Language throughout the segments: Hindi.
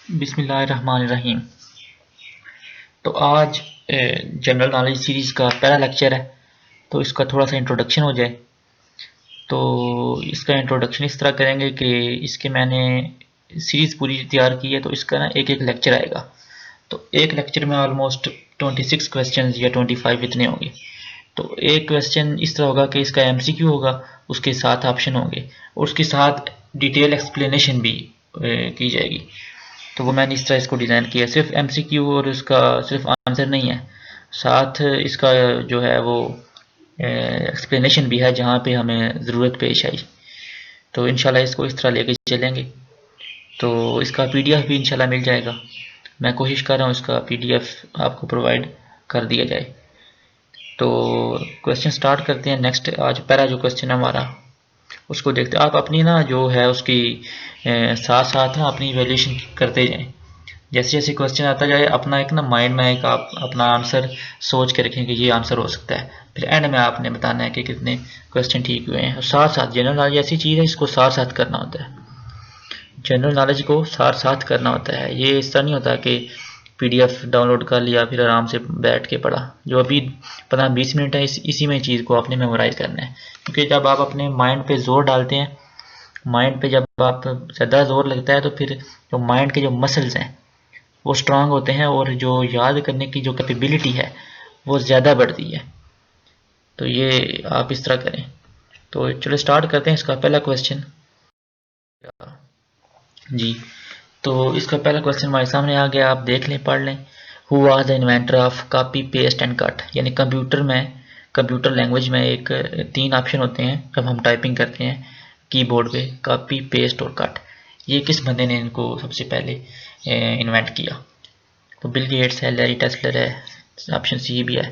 बिस्मिल्लाहिर्रहमानिर्रहीम। तो आज जनरल नॉलेज सीरीज़ का पहला लेक्चर है, तो इसका थोड़ा सा इंट्रोडक्शन हो जाए। तो इसका इंट्रोडक्शन इस तरह करेंगे कि इसके मैंने सीरीज़ पूरी तैयार की है, तो इसका ना एक एक लेक्चर आएगा। तो एक लेक्चर में ऑलमोस्ट 26 क्वेश्चन या 25 इतने होंगे। तो एक क्वेश्चन इस तरह होगा कि इसका एमसीक्यू होगा, उसके साथ ऑप्शन होंगे और उसके साथ डिटेल एक्सप्लेनेशन भी की जाएगी। तो वो मैंने इस तरह इसको डिज़ाइन किया, सिर्फ एमसीक्यू और उसका सिर्फ आंसर नहीं है, साथ इसका जो है वो एक्सप्लेनेशन भी है जहाँ पे हमें ज़रूरत पेश आई। तो इंशाल्लाह इसको इस तरह लेके चलेंगे। तो इसका पीडीएफ भी इंशाल्लाह मिल जाएगा। मैं कोशिश कर रहा हूँ इसका पीडीएफ आपको प्रोवाइड कर दिया जाए। तो क्वेश्चन स्टार्ट करते हैं। नेक्स्ट आज पहला जो क्वेश्चन है हमारा, उसको देखते हैं। आप अपनी ना जो है उसकी साथ साथ ना अपनी वैल्यूएशन करते जाएं। जैसे जैसे क्वेश्चन आता जाए अपना एक ना माइंड में एक आप अपना आंसर सोच के रखें कि ये आंसर हो सकता है। फिर एंड में आपने बताना है कि कितने क्वेश्चन ठीक हुए हैं। और साथ साथ जनरल नॉलेज ऐसी चीज़ है, इसको साथ साथ करना होता है। जनरल नॉलेज को साथ साथ करना होता है। ये इस तरह नहीं होता कि पीडीएफ डाउनलोड कर लिया फिर आराम से बैठ के पढ़ा। जो अभी 15-20 मिनट है इसी में चीज़ को आपने मेमोराइज करना है। क्योंकि जब आप अपने माइंड पे जोर डालते हैं, माइंड पे जब आप ज़्यादा जोर लगता है, तो फिर जो माइंड के जो मसल्स हैं वो स्ट्रांग होते हैं और जो याद करने की जो कैपेबिलिटी है वो ज़्यादा बढ़ती है। तो ये आप इस तरह करें। तो चलो स्टार्ट करते हैं इसका पहला क्वेश्चन जी। तो इसका पहला क्वेश्चन हमारे सामने आ गया, आप देख लें, पढ़ लें। Who was the inventor of copy paste and cut. यानी कंप्यूटर लैंग्वेज में एक 3 ऑप्शन होते हैं जब हम टाइपिंग करते हैं कीबोर्ड पे, कॉपी पेस्ट और कट। ये किस बंदे ने इनको सबसे पहले इन्वेंट किया? तो बिल गेट्स है, लैरी टेस्लर है, ऑप्शन सी भी है।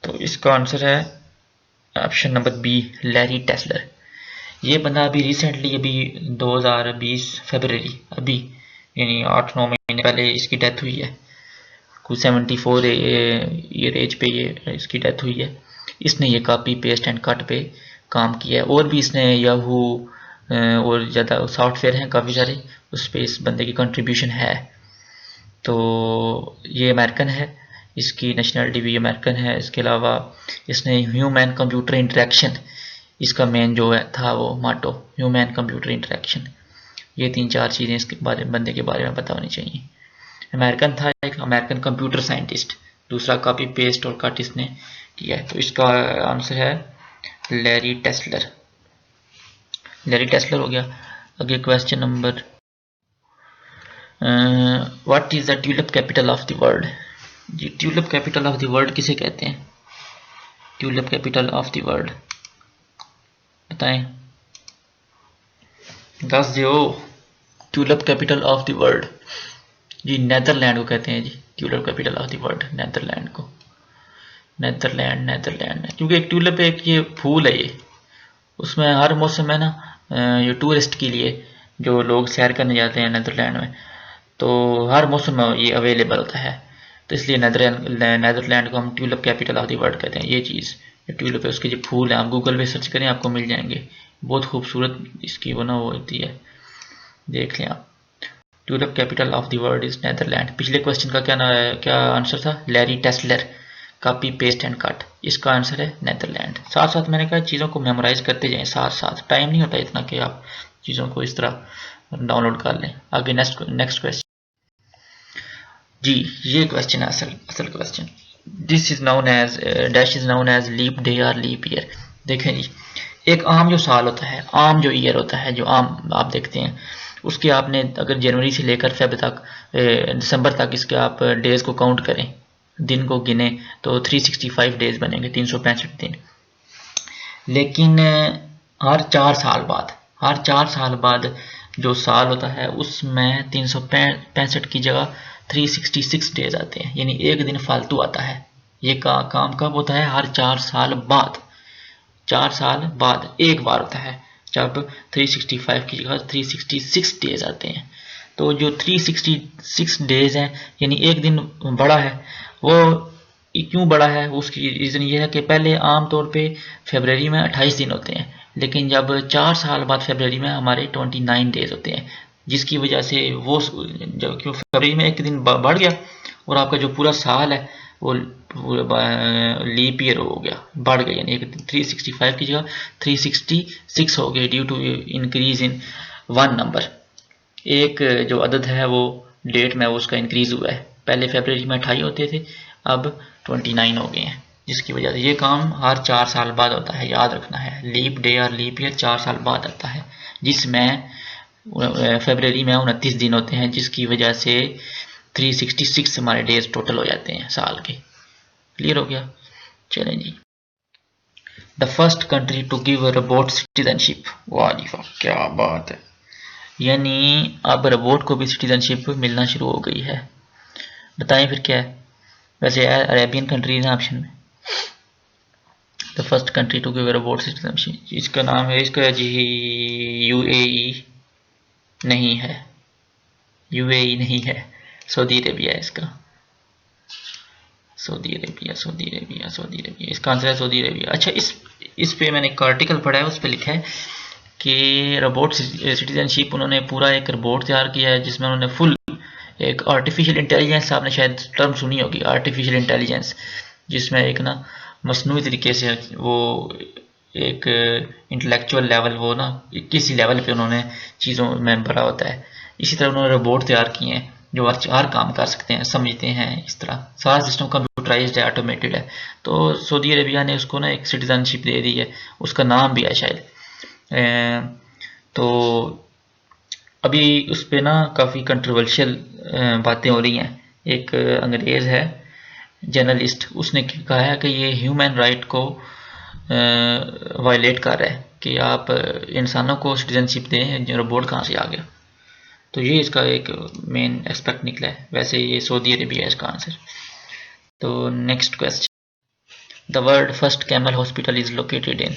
तो इसका आंसर है option number B, Larry Tesler. ये बंदा अभी रिसेंटली अभी 2020 फरवरी अभी यानी 8-9 महीने पहले इसकी डेथ हुई है। कुछ 74 ईयर एज पे ये इसकी डेथ हुई है। इसने ये कॉपी पेस्ट एंड कट पे काम किया है। और भी इसने याहू और ज़्यादा सॉफ्टवेयर हैं काफ़ी सारे, उस पर इस बंदे की कंट्रीब्यूशन है। तो ये अमेरिकन है, इसकी नेशनलिटी भी अमेरिकन है। इसके अलावा इसने ह्यूमन कंप्यूटर इंटरेक्शन, इसका मेन जो है था वो माटो, ह्यूमन कंप्यूटर इंटरेक्शन। ये 3-4 चीज़ें इसके बारे बंदे के बारे में पता होनी चाहिए। अमेरिकन था, एक अमेरिकन कंप्यूटर साइंटिस्ट। दूसरा कॉपी पेस्ट और कट इसने किया है। तो इसका आंसर है लैरी टेस्लर। लैरी टेस्लर हो गया। आगे question number, what is the tulip capital of the world. जी, tulip capital of the world किसे कहते हैं? Tulip capital of the world बताएं, दस दो। Tulip capital of the world जी नेदरलैंड को कहते हैं जी। Tulip capital of the world Netherland को, नेदरलैंड क्योंकि एक ट्यूलिप एक ये फूल है, ये उसमें हर मौसम में ना ये टूरिस्ट के लिए जो लोग सैर करने जाते हैं नेदरलैंड में, तो हर मौसम में ये अवेलेबल होता है। तो इसलिए नेदरलैंड को हम tulip capital of the world कहते हैं। ये चीज़ ट्यूलिप है, उसके जो फूल हैं आप गूगल पे सर्च करें आपको मिल जाएंगे। बहुत खूबसूरत इसकी वो ना वो होती है, देख लें आप। Tulip capital of the world is Netherland. पिछले क्वेश्चन का क्या आंसर था? Larry Tesler, copy paste and cut. इसका आंसर है नेदरलैंड। साथ साथ मैंने कहा चीज़ों को मेमोराइज करते जाएं, साथ साथ टाइम नहीं होता इतना कि आप चीज़ों को इस तरह डाउनलोड कर लें। आगे नेक्स्ट क्वेश्चन जी। ये क्वेश्चन है असल question. This is known as dash is known as leap day और लीप ईयर। देखें जी, एक आम जो साल होता है, आम जो ईयर होता है, जो आम आप देखते हैं, उसके आपने अगर जनवरी से लेकर फेब तक दिसंबर तक इसके आप डेज को काउंट करें, दिन को गिने, तो 365 डेज बनेंगे, 365 दिन। लेकिन हर 4 साल बाद जो साल होता है उसमें 365 की जगह 366 डेज आते हैं, यानी एक दिन फालतू आता है। ये काम कब होता है? हर 4 साल बाद। 4 साल बाद एक बार होता है जब 365 की जगह 366 डेज आते हैं। तो जो 366 डेज हैं, यानी एक दिन बड़ा है, वो क्यों बड़ा है? उसकी रीज़न ये है कि पहले आम तौर पे फरवरी में 28 दिन होते हैं, लेकिन जब 4 साल बाद फरवरी में हमारे 29 डेज होते हैं। जिसकी वजह से वो जो कि फरवरी में एक दिन बढ़ गया और आपका जो पूरा साल है वो लीप ईयर हो गया, बढ़ गया, यानी 365 की जगह 366 हो गए due to increase in 1 number. एक जो अदद है वो डेट में उसका इंक्रीज हुआ है, पहले फरवरी में 28 होते थे, अब 29 हो गए हैं, जिसकी वजह से ये काम हर 4 साल बाद होता है, याद रखना है। लीप डे और लीप ईयर 4 साल बाद आता है, जिसमें फरवरी में 29 दिन होते हैं, जिसकी वजह से 366 हमारे डेज टोटल हो जाते हैं साल के। क्लियर हो गया? चलें जी। The first country to give robot citizenship. वाह जी वाह, क्या बात है, यानी अब रोबोट को भी सिटीजनशिप मिलना शुरू हो गई है। बताएं फिर क्या है? वैसे अरेबियन कंट्रीज हैं ऑप्शन में। The first country to give robot citizenship, इसका नाम है, इसका जी यूएई नहीं है, यूएई नहीं है, सऊदी अरेबिया है इसका। Saudi Arabia, Saudi Arabia, Saudi Arabia, इसका आंसर है सऊदी अरेबिया। अच्छा, इस पे मैंने एक आर्टिकल पढ़ा है, उस पर लिखा है कि रोबोट सिटीजनशिप, उन्होंने पूरा एक रोबोट तैयार किया है जिसमें उन्होंने फुल एक आर्टिफिशियल इंटेलिजेंस, आपने शायद टर्म सुनी होगी आर्टिफिशियल इंटेलिजेंस, जिसमें एक ना मसनूई तरीके से वो एक इंटेलेक्चुअल लेवल, वो ना किसी लेवल पे उन्होंने चीज़ों में भरा होता है। इसी तरह उन्होंने रोबोट तैयार किए हैं जो हर काम कर सकते हैं, समझते हैं, इस तरह सारा सिस्टम कंप्यूटराइज्ड है, ऑटोमेटेड है। तो सऊदी अरेबिया ने उसको ना एक सिटीजनशिप दे दी है, उसका नाम भी है शायद। तो अभी उस पर ना काफ़ी कंट्रोवर्शियल बातें हो रही हैं। एक अंग्रेज़ है जर्नलिस्ट, उसने कहा है कि ये ह्यूमन राइट को वायलेट कर रहा है कि आप इंसानों को सिटीजनशिप दें, रोबोट कहाँ से आ गया। तो ये इसका एक मेन एस्पेक्ट निकला है। वैसे ये सऊदी अरेबिया है इसका आंसर। तो next question, the world first camel hospital is located इन।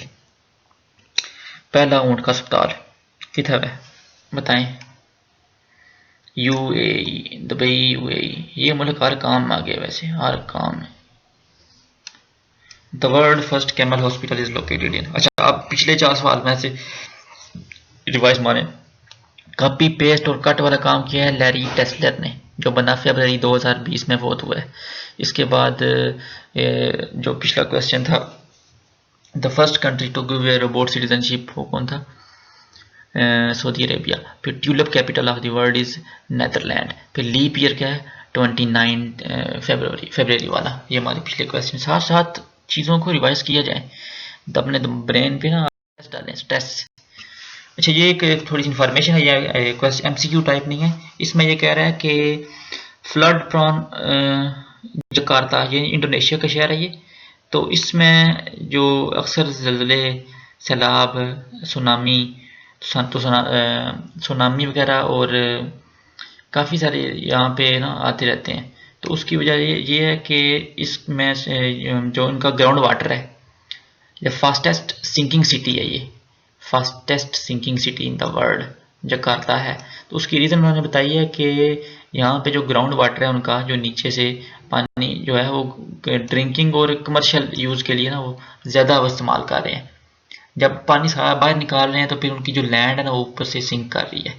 पहला ऊंट का अस्पताल किधर है, बताएं? यूएई, दुबई, यूएई, ये मुल्क हर काम में आ गया, वैसे हर काम में। The world first camel hospital is located in. अच्छा, आप पिछले 4 सवाल में से रिवाइज मारें। कॉपी पेस्ट और कट वाला काम किया है लैरी टेस्लर ने, जो बना फरवरी 2020 में फौत हुआ है। इसके बाद जो पिछला क्वेश्चन था, the first country to give a robot citizenship, वो कौन था? Saudi Arabia. फिर tulip capital of the world is Netherland. फिर लीप ईयर क्या है? 29 फरवरी वाला। ये हमारे पिछले क्वेश्चन। साथ साथ चीज़ों को रिवाइज किया जाए, अपने ब्रेन पे ना स्ट्रेस डालें, स्ट्रेस। अच्छा, ये एक थोड़ी सी इन्फॉर्मेशन है, ये क्वेश्चन एमसीक्यू टाइप नहीं है। इसमें ये कह रहा है कि फ्लड प्रॉन जकार्ता, ये इंडोनेशिया का शहर है ये। तो इसमें जो अक्सर ज़लज़ले, सैलाब, सुनामी, सुनामी वगैरह और काफ़ी सारे यहाँ पे ना आते रहते हैं। तो उसकी वजह ये है कि इसमें जो इनका ग्राउंड वाटर है, ये फास्टेस्ट सिंकिंग सिटी है, ये fastest sinking city in the world Jakarta है। तो उसकी रीज़न उन्होंने बताई है कि यहाँ पे जो ग्राउंड वाटर है उनका, जो नीचे से पानी जो है वो ड्रिंकिंग और कमर्शियल यूज़ के लिए ना वो ज़्यादा वो इस्तेमाल कर रहे हैं। जब पानी सारा बाहर निकाल रहे हैं तो फिर उनकी जो लैंड है ना वो ऊपर से सिंक कर रही है,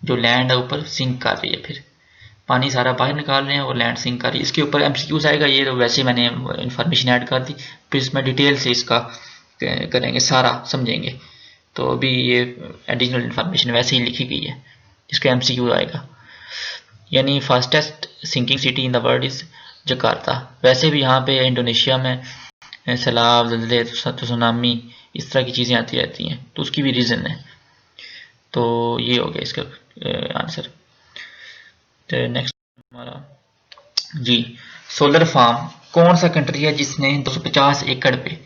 जो लैंड है ऊपर सिंक कर रही है। फिर पानी सारा बाहर निकाल रहे हैं और लैंड सिंक कर रही है। इसके ऊपर एमसीक्यूज आएगा, ये तो वैसे मैंने इन्फॉर्मेशन ऐड कर दी, फिर इसमें डिटेल से इसका करेंगे, सारा समझेंगे। तो अभी ये एडिशनल इन्फॉर्मेशन वैसे ही लिखी गई है, इसका एमसीक्यू आएगा। यानी fastest sinking city in the world is Jakarta. वैसे भी यहाँ पे इंडोनेशिया में सैलाब, ज़लज़ले, सुनामी, इस तरह की चीज़ें आती रहती हैं, तो उसकी भी रीज़न है। तो ये हो गया इसका आंसर। तो नेक्स्ट हमारा जी, सोलर फार्म, कौन सा कंट्री है जिसने 250 एकड़ पे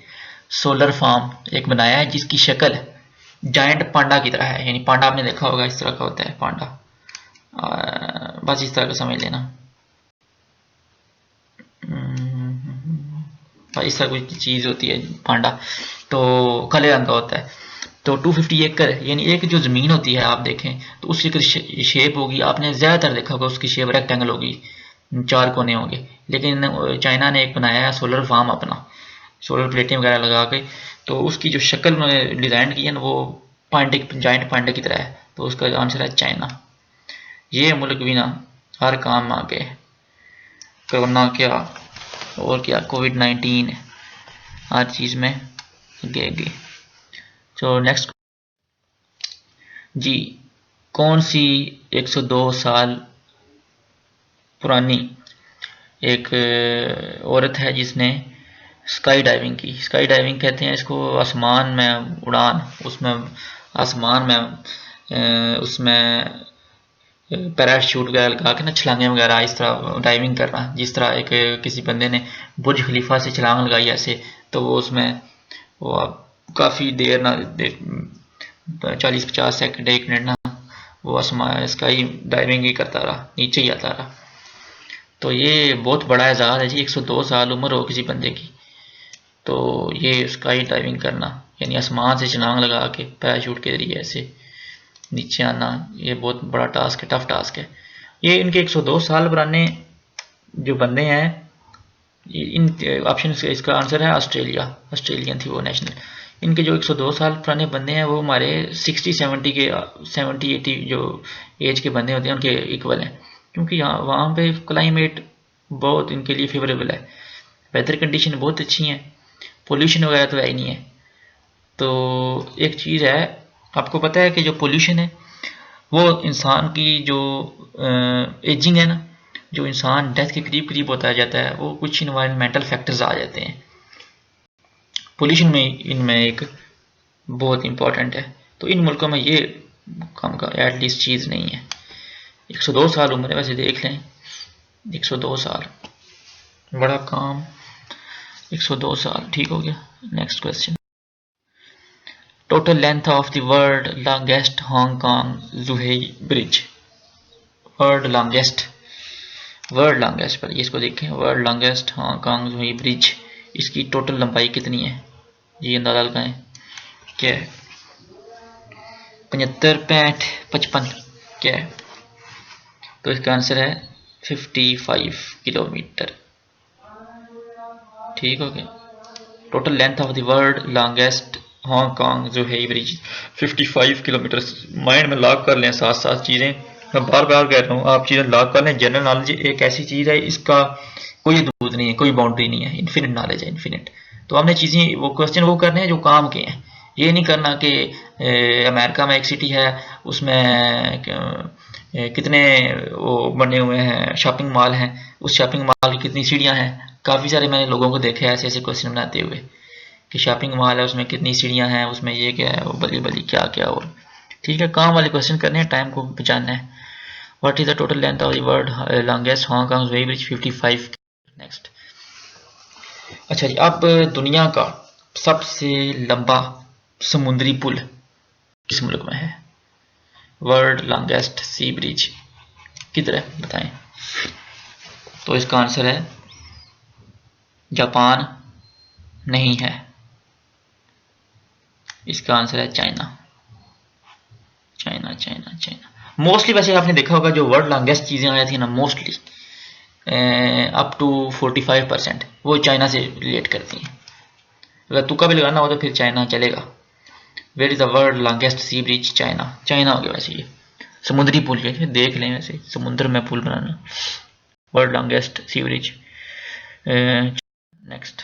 सोलर फार्म एक बनाया है, जिसकी शक्ल जायंट पांडा की तरह है। यानी पांडा आपने देखा होगा, इस तरह का होता है पांडा, बस इस तरह का समझ लेना, इस तरह कोई चीज़ होती है पांडा, तो काले रंग का होता है। तो 250 एकड़, यानी एक जो ज़मीन होती है, आप देखें तो उसकी शेप होगी, आपने ज़्यादातर देखा होगा उसकी शेप रेक्टेंगल होगी, 4 कोने होंगे। लेकिन चाइना ने एक बनाया है सोलर फार्म अपना, सोलर प्लेटें वगैरह लगा के, तो उसकी जो शक्ल उन्होंने डिज़ाइन की है ना वो पांडे, जायंट पांडे की तरह है। तो उसका आंसर है चाइना। ये मुल्क भी ना हर काम में आगे, कोरोना क्या और क्या, कोविड-19 हर चीज़ में आगे आगे। तो नेक्स्ट जी, कौन सी 102 साल पुरानी एक औरत है जिसने स्काई डाइविंग की। स्काई डाइविंग कहते हैं इसको, आसमान में उड़ान, उसमें आसमान में उसमें पैराशूट वगैरह लगा के ना छलांगे वगैरह इस तरह डाइविंग करना, जिस तरह एक किसी बंदे ने बुर्ज खलीफा से छलांग लगाई ऐसे, तो वो उसमें वो काफ़ी देर ना 40-50 सेकंड 1 मिनट ना वो आसमान स्काई डाइविंग ही करता रहा, नीचे ही आता रहा। तो ये बहुत बड़ा एजाज़ है जी, 102 साल उम्र हो किसी बंदे की, तो ये स्काई डाइविंग करना यानी आसमान से छलांग लगा के पैराशूट के जरिए ऐसे नीचे आना, ये बहुत बड़ा टास्क है, टफ टास्क है। ये इनके 102 साल पुराने जो बंदे हैं, इन ऑप्शन इसका आंसर है ऑस्ट्रेलिया, ऑस्ट्रेलियन थी वो नेशनल। इनके जो 102 साल पुराने बंदे हैं वो हमारे 60-70 के 70-80 जो एज के बंदे होते हैं उनके इक्वल हैं, क्योंकि यहाँ वहाँ पे क्लाइमेट बहुत इनके लिए फेवरेबल है, वेदर कंडीशन बहुत अच्छी हैं, पोल्यूशन वगैरह तो है ही नहीं है। तो एक चीज़ है, आपको पता है कि जो पोल्यूशन है वो इंसान की जो एजिंग है ना, जो इंसान डेथ के करीब करीब होता जाता है, वो कुछ इन्वायरमेंटल फैक्टर्स आ जाते हैं। पोल्यूशन में इनमें एक बहुत इंपॉर्टेंट है, तो इन मुल्कों में ये काम का एटलीस्ट चीज़ नहीं है। 102 साल उम्र है, वैसे देख लें 102 साल बड़ा काम, 102 साल ठीक हो गया। Next question, total length of the world longest Hong Kong Zhuhai bridge. World longest पर इसको देखें, world longest Hong Kong Zhuhai bridge, इसकी टोटल लंबाई कितनी है जी, अंदाजा लगाएं क्या है? 75, 65, 55 क्या है? तो इसका आंसर है 55 किलोमीटर, ठीक हो गया। Total length of the world longest Hong Kong Zhuhai bridge 55 kilometre. Mind में लॉक कर लें साथ साथ चीज़ें, मैं बार बार कह रहा हूँ आप चीज़ें लॉक कर लें। जनरल नॉलेज एक ऐसी चीज़ है, इसका कोई हदूद नहीं है, कोई बाउंड्री नहीं है, इन्फिनिट नॉलेज है, इन्फिनिट। तो हमने चीज़ें वो क्वेश्चन वो करने हैं जो काम के हैं, ये नहीं करना कि अमेरिका में एक सिटी है उसमें कितने वो बने हुए हैं शॉपिंग मॉल हैं, उस शॉपिंग मॉल की कितनी सीढ़ियाँ हैं। काफ़ी सारे मैंने लोगों को देखे ऐसे ऐसे क्वेश्चन बनाते हुए कि शॉपिंग मॉल है उसमें कितनी सीढ़ियाँ हैं, उसमें ये क्या है, वो बली बली क्या क्या। और ठीक है, काम वाले क्वेश्चन करने हैं, टाइम को बचाना है। What is the total length of the world longest Hong Kong Zhuhai bridge 55। Next, अच्छा जी, अब दुनिया का सबसे लंबा समुद्री पुल किस मुल्क में है? वर्ल्ड लॉन्गेस्ट सी ब्रिज किधर है बताएं? तो इसका आंसर है जापान नहीं है, इसका आंसर है China. China China China mostly, वैसे आपने देखा होगा जो वर्ल्ड लॉन्गेस्ट चीज़ें आई थी ना, मोस्टली अप टू 45% वो चाइना से रिलेट करती हैं। अगर तुक्का भी लगाना हो तो फिर चाइना चलेगा। Where is the world longest sea bridge? China, China हो गया। वैसे ये समुद्री पुल के देख लें, वैसे समुद्र में पुल बनाना, world longest sea bridge. Next,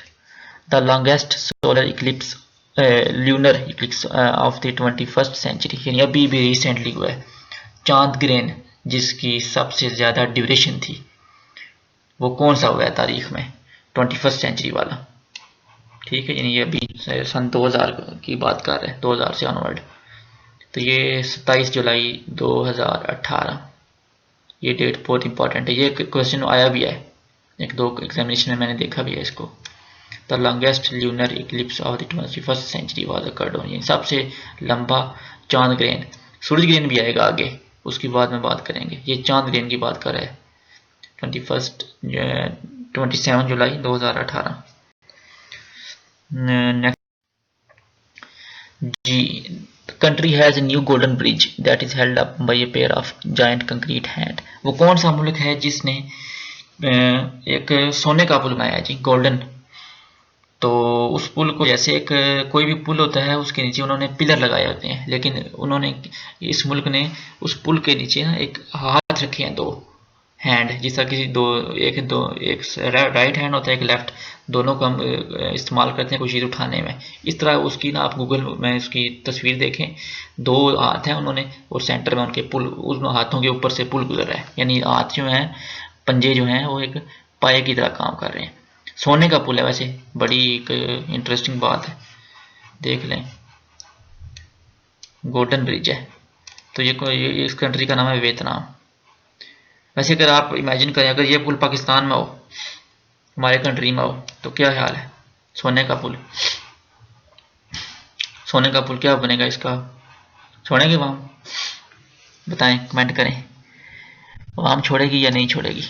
the longest solar eclipse lunar eclipse of the 21st century, यानी अभी भी रिसेंटली हुआ है, चांद ग्रहण जिसकी सबसे ज़्यादा ड्यूरेशन थी, वो कौन सा हुआ है तारीख में? 21st सेंचुरी वाला, ठीक है, यानी ये अभी सन 2000 की बात कर रहे हैं, 2000 से ऑनवर्ड। तो ये 27 जुलाई 2018, ये डेट बहुत इंपॉर्टेंट है, ये क्वेश्चन आया भी है एक दो एग्जामिनेशन में, मैंने देखा भी है इसको। The longest lunar eclipse of the 21st century was occurred on, सबसे लंबा चांद ग्रहण, सूरज ग्रहण भी आएगा आगे, उसकी बाद में बात करेंगे। ये चांद ग्रहण की बात कर रहा है, 27 जुलाई 2018। नेक्स्ट जी, country has a new golden bridge that is held up by a pair of giant concrete hand. वो कौन सा मुल्क है जिसने एक सोने का पुल बनाया जी, गोल्डन तो उस पुल को, जैसे एक कोई भी पुल होता है उसके नीचे उन्होंने पिलर लगाए होते हैं, लेकिन उन्होंने, इस मुल्क ने उस पुल के नीचे ना एक हाथ रखे हैं, दो हैंड, जिस तरह किसी एक राइट हैंड होता है, एक लेफ्ट, दोनों को हम इस्तेमाल करते हैं कोई चीज़ उठाने में। इस तरह उसकी ना आप गूगल में उसकी तस्वीर देखें, दो हाथ हैं उन्होंने और सेंटर में उनके पुल, उन हाथों के ऊपर से पुल गुजर रहा है, यानी हाथ जो हैं, पंजे जो हैं वो एक पाए की तरह काम कर रहे हैं। सोने का पुल है, वैसे बड़ी एक इंटरेस्टिंग बात है, देख लें, गोल्डन ब्रिज है। तो ये इस कंट्री का नाम है वियतनाम। वैसे अगर आप इमेजिन करें, अगर ये पुल पाकिस्तान में हो, हमारे कंट्री में हो, तो क्या ख्याल है? सोने का पुल, सोने का पुल क्या बनेगा इसका? छोड़ेंगे वाम? बताएं, कमेंट करें, वाम छोड़ेगी या नहीं छोड़ेगी?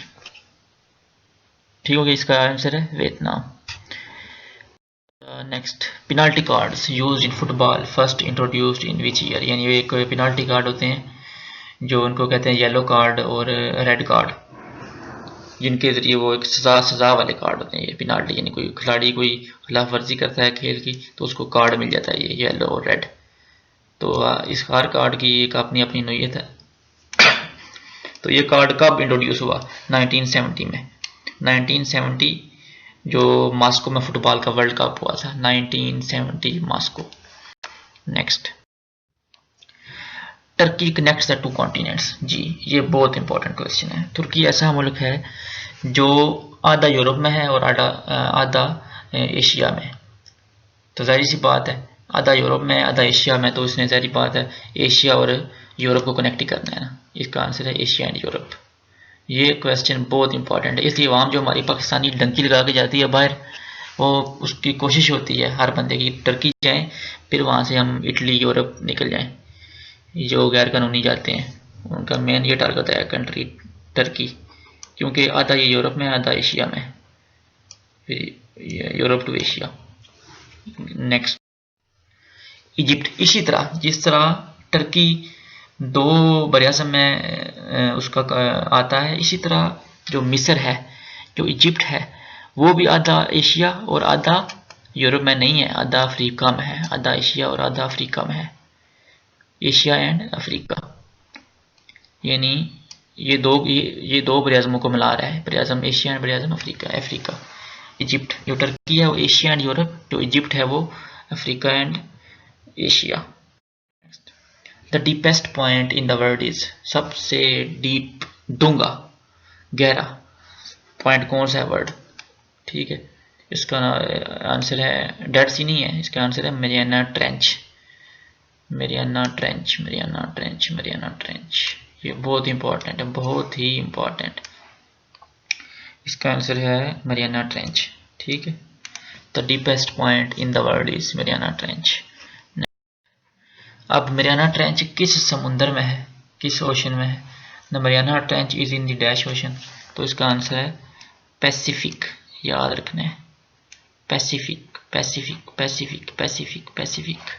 ठीक हो गया, इसका आंसर है Vietnam. Next, penalty cards used in football first introduced in which year, यानी ये एक पेनाल्टी कार्ड होते हैं जो उनको कहते हैं येलो कार्ड और रेड कार्ड, जिनके जरिए वो एक सजा वाले कार्ड होते हैं ये पेनाल्टी, यानी कोई खिलाड़ी कोई खिलाफ वर्जी करता है खेल की तो उसको कार्ड मिल जाता है, ये येलो और रेड। तो इस हर कार्ड की एक अपनी अपनी नोयत है। तो ये कार्ड कब इंट्रोड्यूस हुआ? 1970 में। 1970 जो मॉस्को में फुटबॉल का वर्ल्ड कप हुआ था, 1970 Moscow. Next, Turkey connects the two continents. जी, ये बहुत इंपॉर्टेंट क्वेश्चन है। तुर्की ऐसा मुल्क है जो आधा यूरोप में है और आधा एशिया में। तो जाहिर सी बात है, आधा यूरोप में आधा एशिया में, तो इसने जाहिर बात है एशिया और यूरोप को कनेक्ट ही करना है ना। इसका आंसर है एशिया एंड यूरोप। ये क्वेश्चन बहुत इंपॉर्टेंट है, इसलिए वहाँ जो हमारी पाकिस्तानी डंकी लगा के जाती है बाहर, वो उसकी कोशिश होती है हर बंदे की टर्की जाएँ, फिर वहाँ से हम इटली यूरोप निकल जाएँ। जो गैर कानूनी जाते हैं उनका मेन ये टारगेट है कंट्री टर्की, क्योंकि आधा ये यूरोप में आधा एशिया में, Europe to Asia. Next, Egypt. इसी तरह जिस तरह टर्की दो बरयाज़म में उसका आता है, इसी तरह जो मिस्र है, जो इजिप्ट है, वो भी आधा एशिया और आधा यूरोप में नहीं है, आधा अफ्रीका में है, आधा एशिया और आधा अफ्रीका में है, एशिया एंड अफ्रीका। यानी ये दो बरयाज़मों को मिला रहा है, बरयाज़म एशिया एंड बरयाज़म अफ्रीका। इजिप्ट जो टर्की है वो एशिया एंड यूरोप, जो इजिप्ट है वो Africa and Asia. The deepest point in the world is, सबसे डीप, डूंगा, गहरा पॉइंट कौन सा है वर्ल्ड? ठीक है, इसका आंसर है डेड सी नहीं है, इसका आंसर है Mariana trench. Mariana trench, Mariana trench, Mariana trench. ये बहुत इंपॉर्टेंट है, बहुत ही इंपॉर्टेंट। इसका आंसर है मेरियाना ट्रेंच। ठीक है, the deepest point in the world is Mariana trench. अब मेरियाना ट्रेंच किस समुद्र में है, किस ओशन में है? The Mariana trench is in the dash ocean. तो इसका आंसर है पैसिफिक, याद रखना है, Pacific, Pacific, Pacific, Pacific, Pacific.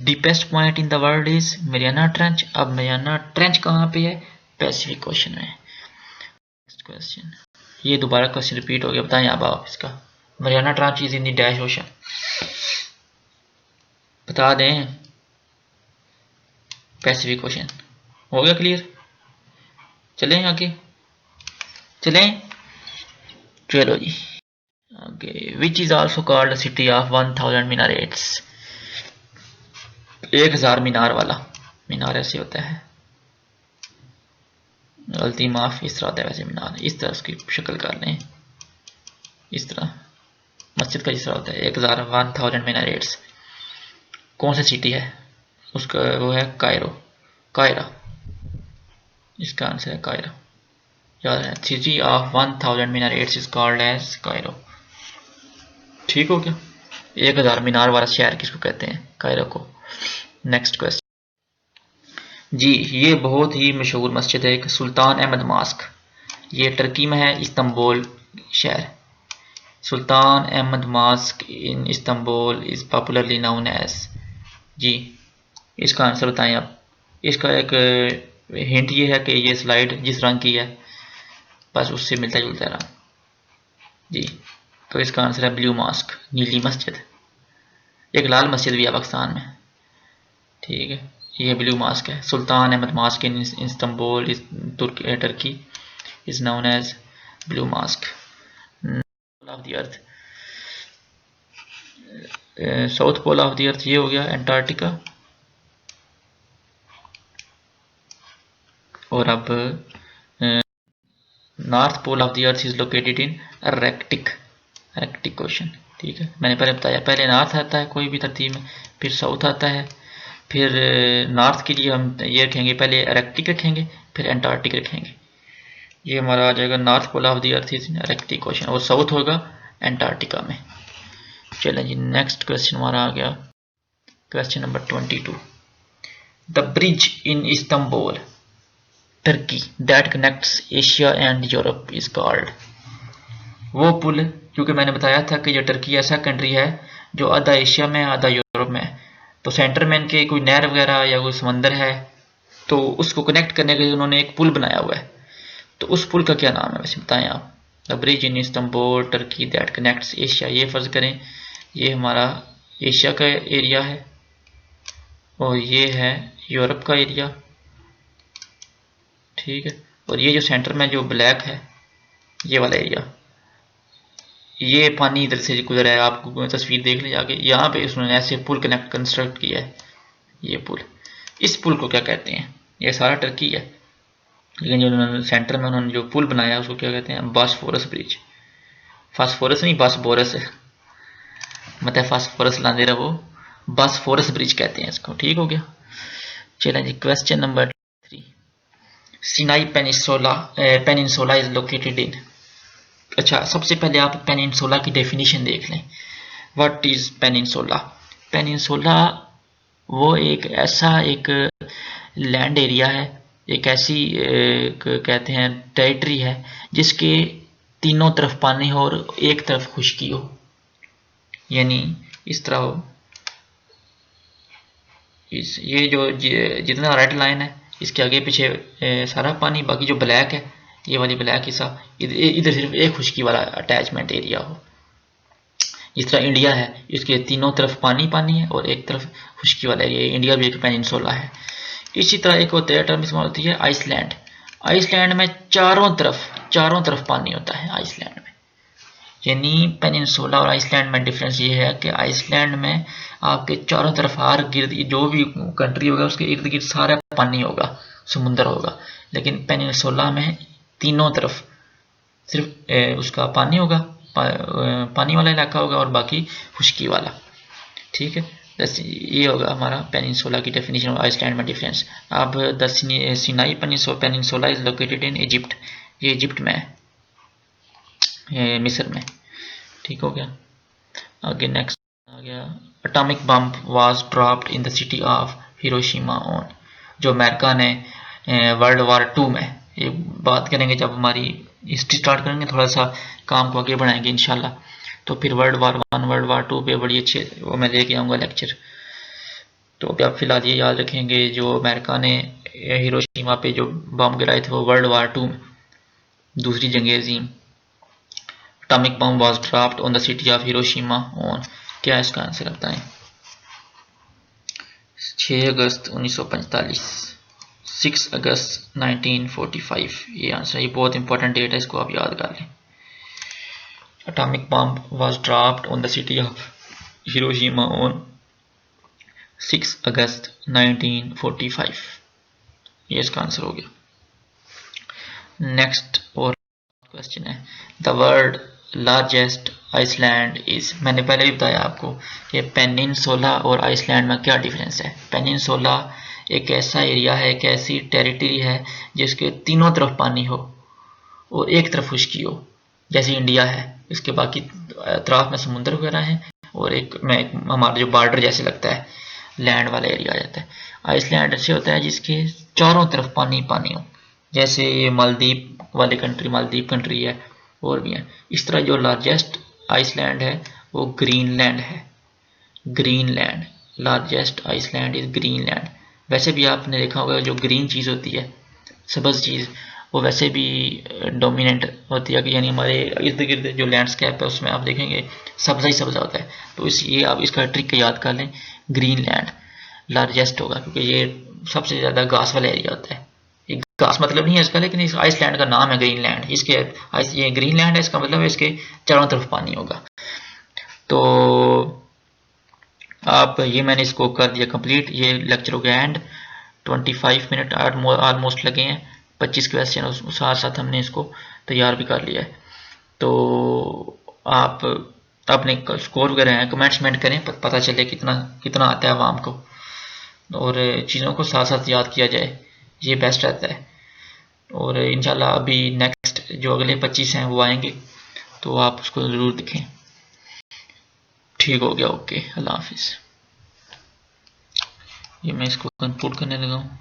Deepest point in the world is Mariana trench. अब मेरियाना ट्रेंच कहाँ पे है? पैसिफिक ओशन में। नेक्स्ट क्वेश्चन, ये दोबारा क्वेश्चन रिपीट हो गया, बताएं अब आप इसका। Mariana trench is in the dash ocean, बता दें। पैसिफिक ओशन हो गया क्लियर? चलें आगे, चलें, चलो जी आगे। Which is also called city of 1000 मीनारेट्स। 1000 मीनार वाला, मीनार ऐसे होता है, गलती माफ, इस तरह होता है वैसे मीनार, इस तरह उसकी शक्ल कर लें, इस तरह मस्जिद का जिस तरह होता है। 1000 मीनारेट्स कौन सी सिटी है? उसका वो है कायरो, कायरा। इसका आंसर है कायरा, याद है, city of 1000 minarets is called as Cairo. ठीक हो गया, 1000 मीनार वाला शहर किसको कहते हैं? कायरो को। नेक्स्ट क्वेश्चन जी, ये बहुत ही मशहूर मस्जिद है एक, सुल्तान अहमद मास्क। ये टर्की में है, इस्तांबुल शहर। Sultan Ahmed mosque in Istanbul is popularly known as. जी, इसका आंसर बताएं आप। इसका एक हिंट ये है कि ये स्लाइड जिस रंग की है बस उससे मिलता जुलता रंग। जी, तो इसका आंसर है ब्लू मॉस्क, नीली मस्जिद। एक लाल मस्जिद भी है पाकिस्तान में, ठीक है। ये ब्लू मॉस्क है। Sultan Ahmed mosque in Istanbul Turkey is known as blue mosque. Of the earth, south pole of the earth ये हो गया एंटार्क्टिका। और अब north pole of the earth is located in Arctic Ocean, ठीक है। मैंने पहले बताया, पहले नॉर्थ आता है कोई भी तरतीब में, फिर साउथ आता है, फिर नॉर्थ के लिए हम ये रखेंगे, पहले आर्कटिक रखेंगे, फिर एंटार्क्टिक रखेंगे। ये हमारा आ जाएगा north pole of the earth is in Arctic Ocean, और साउथ होगा एंटार्क्टिका में। चलें जी, नेक्स्ट क्वेश्चन हमारा आ गया, question number 22। The bridge in Istanbul Turkey that connects Asia and Europe is called. वो पुल, क्योंकि मैंने बताया था कि जो टर्की ऐसा कंट्री है जो आधा एशिया में आधा यूरोप में है, तो सेंटर में इनके कोई नहर वगैरह या कोई समंदर है, तो उसको कनेक्ट करने के लिए उन्होंने एक पुल बनाया हुआ है। तो उस पुल का क्या नाम है वैसे बताएं आप। The bridge in Istanbul Turkey that connects Asia, ये फर्ज करें ये हमारा एशिया का एरिया है और ये है यूरोप का एरिया, ठीक है। और ये जो सेंटर में जो ब्लैक है ये वाला एरिया, ये पानी इधर से गुजरा है, आपको तस्वीर देख लें जाके, यहाँ पे उसने ऐसे पुल कनेक्ट कंस्ट्रक्ट किया है। ये पुल, इस पुल को क्या कहते हैं? ये सारा टर्की है, लेकिन जो उन्होंने सेंटर में उन्होंने जो पुल बनाया उसको क्या कहते हैं? Bosphorus bridge. फास्फोरस नहीं, बॉस्फोरस है, मतलब फास्फोरस लाते रहो, बॉस्फोरस ब्रिज कहते हैं इसको, ठीक हो गया। चलें जी, question number 3। Sinai peninsula is located in. अच्छा, सबसे पहले आप पेनिनसुला की डेफिनेशन देख लें। What is peninsula? पेनिनसुला वो एक ऐसा एक लैंड एरिया है, एक ऐसी कहते हैं टेरिटरी है जिसके तीनों तरफ पानी हो और एक तरफ खुश्की हो, यानी इस तरह हो। ये जो जितना रेड लाइन है इसके आगे पीछे सारा पानी, बाकी जो ब्लैक है ये वाली ब्लैक हिस्सा, इधर सिर्फ एक खुश्की वाला अटैचमेंट एरिया हो। जिस तरह इंडिया है, इसके तीनों तरफ पानी पानी है और एक तरफ खुश्की वाला एरिया, इंडिया भी एक पेनिनसुला है। इसी तरह एक होता है टर्म इस्तेमाल होती है आइसलैंड। आइसलैंड में चारों तरफ पानी होता है आइसलैंड में। यानी पेनिनसुला और आइसलैंड में डिफरेंस ये है कि आइसलैंड में आपके चारों तरफ हर गिर्द जो भी कंट्री होगा उसके इर्द गिर्द सारा पानी होगा, समुंदर होगा, लेकिन पेनिनसुला में तीनों तरफ सिर्फ उसका पानी होगा, पानी वाला इलाका होगा और बाकी खुश्की वाला, ठीक है। ये होगा हमारा पेनिनसुला की डेफिनेशन और आइसलैंड में डिफरेंस। अब the Sinai peninsula is located in Egypt, ये इजिप्ट में है, मिस्र में, ठीक हो गया। आगे नेक्स्ट आ गया, atomic bomb was dropped in the city of Hiroshima on. जो अमेरिका ने वर्ल्ड वार 2 में, ये बात करेंगे जब हमारी हिस्ट्री स्टार्ट करेंगे, थोड़ा सा काम को आगे बढ़ाएंगे इंशाल्लाह, तो फिर वर्ल्ड वार 1 वर्ल्ड वार 2 पे बड़ी अच्छे वो मैं लेके आऊँगा लेक्चर। तो अभी आप फिलहाल ये याद रखेंगे, जो अमेरिका ने हिरोशिमा पे जो बम गिराए थे वो वर्ल्ड वार 2 में, दूसरी जंग अज़ीम। Atomic bomb was dropped on the city of Hiroshima on, क्या इसका आंसर बताएं? 6 अगस्त 1945, 6 अगस्त 1945, ये आंसर है। ये बहुत इंपॉर्टेंट डेट है, इसको आप याद कर लें। Atomic bomb was dropped on the city of Hiroshima on 6 अगस्त 1945, ये इसका आंसर हो गया। नेक्स्ट और क्वेश्चन है, the world largest island is. मैंने पहले भी बताया आपको कि पेनिनसुला और आइसलैंड में क्या डिफरेंस है। पेनिनसुला एक ऐसा एरिया है, एक ऐसी टेरिटरी है जिसके तीनों तरफ पानी हो और एक तरफ खुश्की हो, जैसे इंडिया है, इसके बाकी अतराफ में समुद्र वगैरह है और एक में हमारा जो बॉर्डर जैसे लगता है लैंड वाला एरिया आ जाता है। आइसलैंड ऐसे होता है जिसके चारों तरफ पानी पानी हो, जैसे ये मालदीव वाली कंट्री, मालदीव कंट्री है और भी है। इस तरह जो लार्जेस्ट आइसलैंड है वो ग्रीनलैंड है, Greenland, largest island is Greenland. वैसे भी आपने देखा होगा जो ग्रीन चीज़ होती है, सब्ज़ चीज़, वो वैसे भी डोमिनेंट होती है, कि यानी हमारे इर्द गिर्द जो लैंडस्केप है उसमें आप देखेंगे सब्जा ही सब्जा होता है। तो ये आप इसका ट्रिक याद कर लें, ग्रीन लैंड लार्जेस्ट होगा, क्योंकि ये सबसे ज़्यादा घास वाला एरिया होता है। ये घास मतलब नहीं है इसका, लेकिन इस आइसलैंड का नाम है ग्रीनलैंड। इसके ये ग्रीनलैंड है, इसका मतलब है इसके चारों तरफ पानी होगा। तो आप ये मैंने इसको कर दिया कंप्लीट। ये लेक्चर हो गया एंड। 25 मिनट ऑलमोस्ट लगे हैं। 25 क्वेश्चन साथ साथ हमने इसको तैयार भी कर लिया है। तो आप अपने स्कोर वगैरह हैं कमेंट्स करें, पता चले कितना कितना आता है आवाम को, और चीज़ों को साथ साथ याद किया जाए, ये बेस्ट रहता है। और इंशाल्लाह अभी नेक्स्ट जो अगले 25 हैं वो आएंगे, तो आप उसको ज़रूर देखें। ठीक हो गया, ओके, अल्लाह हाफिज़। ये मैं इसको कंक्लूड करने लगा हूँ।